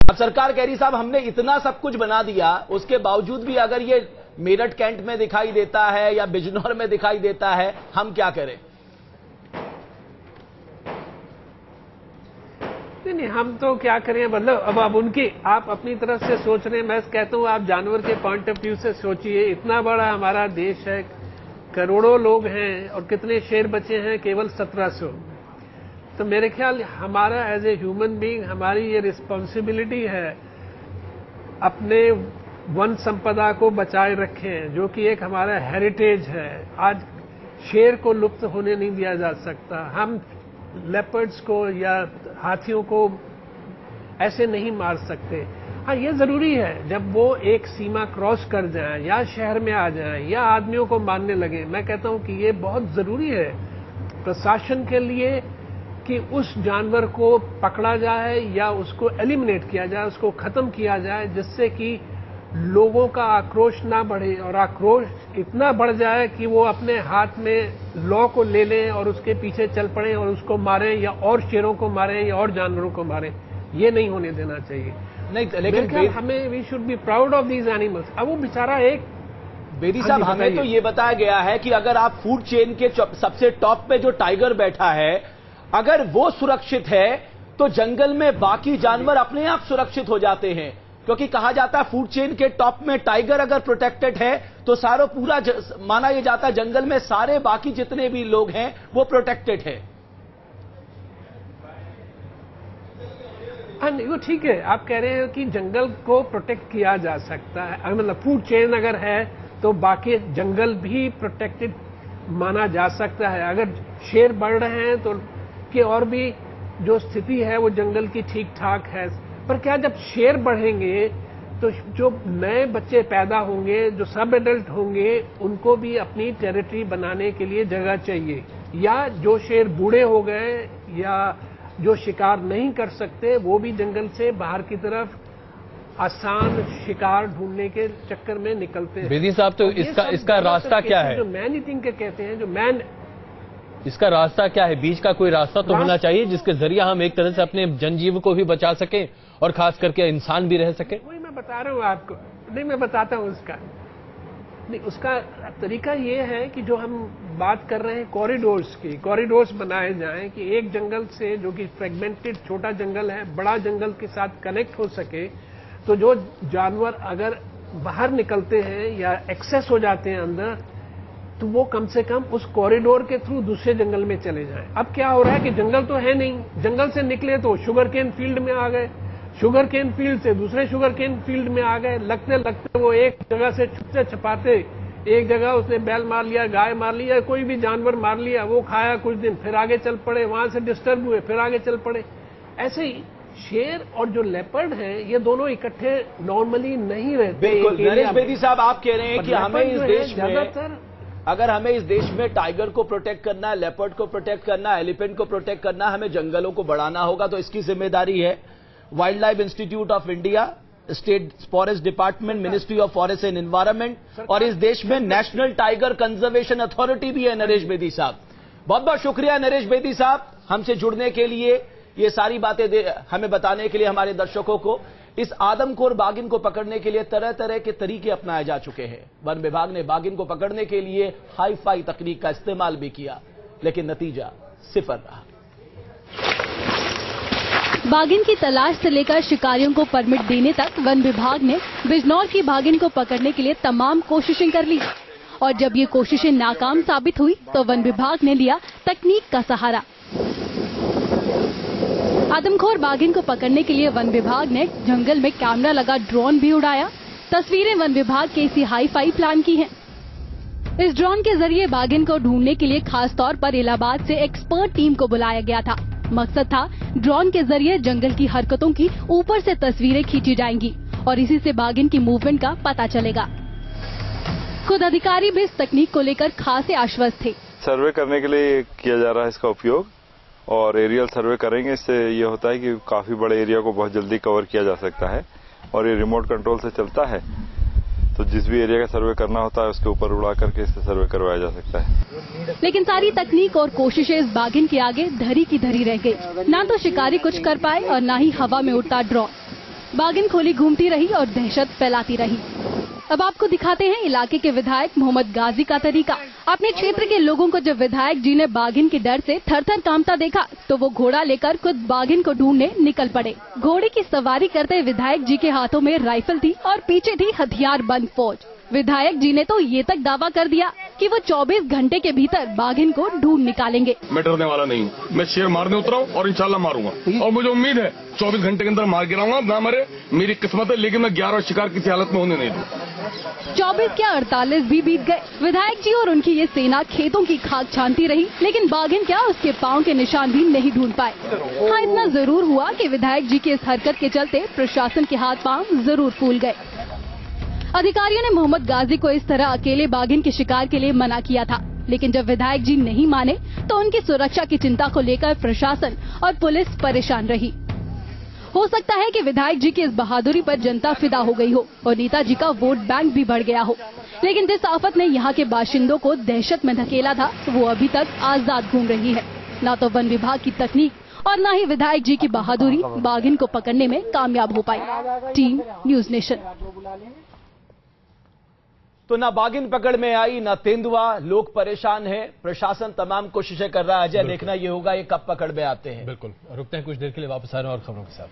अब सरकार कह रही साहब हमने इतना सब कुछ बना दिया, उसके बावजूद भी अगर ये मेरठ कैंट में दिखाई देता है या बिजनौर में दिखाई देता है, हम क्या करें? नहीं, हम तो क्या करें, मतलब अब आप उनकी आप अपनी तरफ से सोच रहे हैं। मैं कहता हूं आप जानवर के पॉइंट ऑफ व्यू से सोचिए। इतना बड़ा हमारा देश है, करोड़ों लोग हैं और कितने शेर बचे हैं? केवल 1700। तो मेरे ख्याल हमारा एज ए ह्यूमन बीइंग हमारी ये रिस्पॉन्सिबिलिटी है अपने वन संपदा को बचाए रखें, जो कि एक हमारा हेरिटेज है। आज शेर को लुप्त होने नहीं दिया जा सकता। हम लेपर्ड्स को या हाथियों को ऐसे नहीं मार सकते। हाँ, ये जरूरी है जब वो एक सीमा क्रॉस कर जाएं या शहर में आ जाएं या आदमियों को मारने लगे। मैं कहता हूं कि ये बहुत जरूरी है प्रशासन के लिए कि उस जानवर को पकड़ा जाए या उसको एलिमिनेट किया जाए, उसको खत्म किया जाए, जिससे कि लोगों का आक्रोश ना बढ़े और आक्रोश इतना बढ़ जाए कि वो अपने हाथ में लॉ को ले लें और उसके पीछे चल पड़े और उसको मारें या और शेरों को मारें या और जानवरों को मारें। ये नहीं होने देना चाहिए। नहीं, लेकिन हमें we should be proud of these animals. अब वो बेचारा एक बेदी साहब, हमें तो ये बताया गया है कि अगर आप फूड चेन के सबसे टॉप पे जो टाइगर बैठा है, अगर वो सुरक्षित है तो जंगल में बाकी जानवर अपने आप सुरक्षित हो जाते हैं, क्योंकि कहा जाता है फूड चेन के टॉप में टाइगर अगर प्रोटेक्टेड है तो सारा पूरा माना यह जाता है जंगल में सारे बाकी जितने भी लोग हैं वो प्रोटेक्टेड है। वो ठीक है, आप कह रहे हैं कि जंगल को प्रोटेक्ट किया जा सकता है, मतलब फूड चेन अगर है तो बाकी जंगल भी प्रोटेक्टेड माना जा सकता है। अगर शेर बढ़ रहे हैं तो कि और भी जो स्थिति है वो जंगल की ठीक ठाक है। पर क्या जब शेर बढ़ेंगे तो जो नए बच्चे पैदा होंगे, जो सब एडल्ट होंगे, उनको भी अपनी टेरिटरी बनाने के लिए जगह चाहिए। या जो शेर बूढ़े हो गए या जो शिकार नहीं कर सकते वो भी जंगल से बाहर की तरफ आसान शिकार ढूंढने के चक्कर में निकलते हैं। बेदी साहब, तो इसका रास्ता क्या है? जो मैन ईटिंग के कहते हैं, जो मैन, इसका रास्ता क्या है? बीच का कोई रास्ता तो होना चाहिए जिसके जरिए हम एक तरह से अपने जनजीव को भी बचा सकें और खास करके इंसान भी रह सके। वही मैं बता रहा हूँ आपको। नहीं, मैं बताता हूँ उसका। नहीं, उसका तरीका ये है कि जो हम बात कर रहे हैं कॉरिडोर्स की, कॉरिडोर्स बनाए जाएं कि एक जंगल से जो कि फ्रेगमेंटेड छोटा जंगल है बड़ा जंगल के साथ कनेक्ट हो सके। तो जो जानवर अगर बाहर निकलते हैं या एक्सेस हो जाते हैं अंदर, तो वो कम से कम उस कॉरिडोर के थ्रू दूसरे जंगल में चले जाएं। अब क्या हो रहा है कि जंगल तो है नहीं, जंगल से निकले तो शुगर केन फील्ड में आ गए, शुगर केन फील्ड से दूसरे शुगर केन फील्ड में आ गए। लगते लगते वो एक जगह से छुपते छुपाते एक जगह उसने बैल मार लिया, गाय मार लिया, कोई भी जानवर मार लिया, वो खाया कुछ दिन, फिर आगे चल पड़े, वहां से डिस्टर्ब हुए, फिर आगे चल पड़े। ऐसे ही शेर और जो लेपर्ड हैं ये दोनों इकट्ठे नॉर्मली नहीं रहते। बिल्कुल नरेश बेदी साहब, आप कह रहे हैं कि हमें इस देश में, अगर हमें इस देश में टाइगर को प्रोटेक्ट करना है, लेपर्ड को प्रोटेक्ट करना है, एलिफेंट को प्रोटेक्ट करना है, हमें जंगलों को बढ़ाना होगा। तो इसकी जिम्मेदारी है wild life institute of India, state forest department, ministry of forest and environment, और इस देश में नेशनल टाइगर कंजर्वेशन अथॉरिटी भी है। नरेश बेदी साहब, बहुत बहुत शुक्रिया नरेश बेदी साहब हमसे जुड़ने के लिए, ये सारी बातें हमें बताने के लिए। हमारे दर्शकों को इस आदमखोर बाघिन को पकड़ने के लिए तरह तरह के तरीके अपनाए जा चुके हैं। वन विभाग ने बाघिन को पकड़ने के लिए हाई फाई तकनीक का इस्तेमाल भी किया, लेकिन नतीजा सिफर रहा। बाघिन की तलाश से लेकर शिकारियों को परमिट देने तक वन विभाग ने बिजनौर की बाघिन को पकड़ने के लिए तमाम कोशिशें कर ली, और जब ये कोशिशें नाकाम साबित हुई तो वन विभाग ने लिया तकनीक का सहारा। आदमखोर बाघिन को पकड़ने के लिए वन विभाग ने जंगल में कैमरा लगा ड्रोन भी उड़ाया। तस्वीरें वन विभाग के इसी हाई फाई प्लान की हैं। इस ड्रोन के जरिए बाघिन को ढूंढने के लिए खास तौर पर इलाहाबाद से एक्सपर्ट टीम को बुलाया गया था। मकसद था ड्रोन के जरिए जंगल की हरकतों की ऊपर से तस्वीरें खींची जाएंगी और इसी से बाघिन की मूवमेंट का पता चलेगा। खुद अधिकारी भी इस तकनीक को लेकर खासे आश्वस्त थे। सर्वे करने के लिए किया जा रहा है इसका उपयोग, और एरियल सर्वे करेंगे। इससे ये होता है कि काफी बड़े एरिया को बहुत जल्दी कवर किया जा सकता है, और ये रिमोट कंट्रोल से चलता है। तो जिस भी एरिया का सर्वे करना होता है उसके ऊपर उड़ा करके इससे सर्वे करवाया जा सकता है। लेकिन सारी तकनीक और कोशिशें इस बाघिन के आगे धरी की धरी रह गई। ना तो शिकारी कुछ कर पाए और ना ही हवा में उड़ता ड्रोन। बाघिन खोली घूमती रही और दहशत फैलाती रही। अब आपको दिखाते हैं इलाके के विधायक मोहम्मद गाजी का तरीका। अपने क्षेत्र के लोगों को जब विधायक जी ने बाघिन के डर से थर-थर कांपता देखा तो वो घोड़ा लेकर खुद बाघिन को ढूंढने निकल पड़े। घोड़े की सवारी करते विधायक जी के हाथों में राइफल थी और पीछे थी हथियार बंद फौज। विधायक जी ने तो ये तक दावा कर दिया कि वो 24 घंटे के भीतर बाघिन को ढूंढ निकालेंगे। मैं डरने वाला नहीं हूँ, मैं शेर मारने उतरा हूँ और इंशाल्लाह मारूंगा और मुझे उम्मीद है 24 घंटे के अंदर मार गिराऊंगा। ना मरे मेरी किस्मत है, लेकिन मैं 11 शिकार किसी हालत में होने नहीं दूँ। 24 क्या 48 भी बीत गए। विधायक जी और उनकी ये सेना खेतों की खाक छानती रही, लेकिन बाघिन क्या उसके पाँव के निशान भी नहीं ढूंढ पाए। हाँ, इतना जरूर हुआ कि विधायक जी की इस हरकत के चलते प्रशासन के हाथ पांव जरूर फूल गए। अधिकारियों ने मोहम्मद गाजी को इस तरह अकेले बाघिन के शिकार के लिए मना किया था, लेकिन जब विधायक जी नहीं माने तो उनकी सुरक्षा की चिंता को लेकर प्रशासन और पुलिस परेशान रही। हो सकता है कि विधायक जी की इस बहादुरी पर जनता फिदा हो गई हो और नेताजी का वोट बैंक भी बढ़ गया हो, लेकिन जिस आफत ने यहाँ के बाशिंदों को दहशत में धकेला था वो अभी तक आजाद घूम रही है। न तो वन विभाग की तकनीक और न ही विधायक जी की बहादुरी बाघिन को पकड़ने में कामयाब हो पाई। Team news nation. तो ना बाघिन पकड़ में आई, ना तेंदुआ, लोग परेशान हैं, प्रशासन तमाम कोशिशें कर रहा है। अजय, देखना ये होगा ये कब पकड़ में आते हैं। बिल्कुल, रुकते हैं कुछ देर के लिए, वापस आ रहे हैं और खबरों के साथ।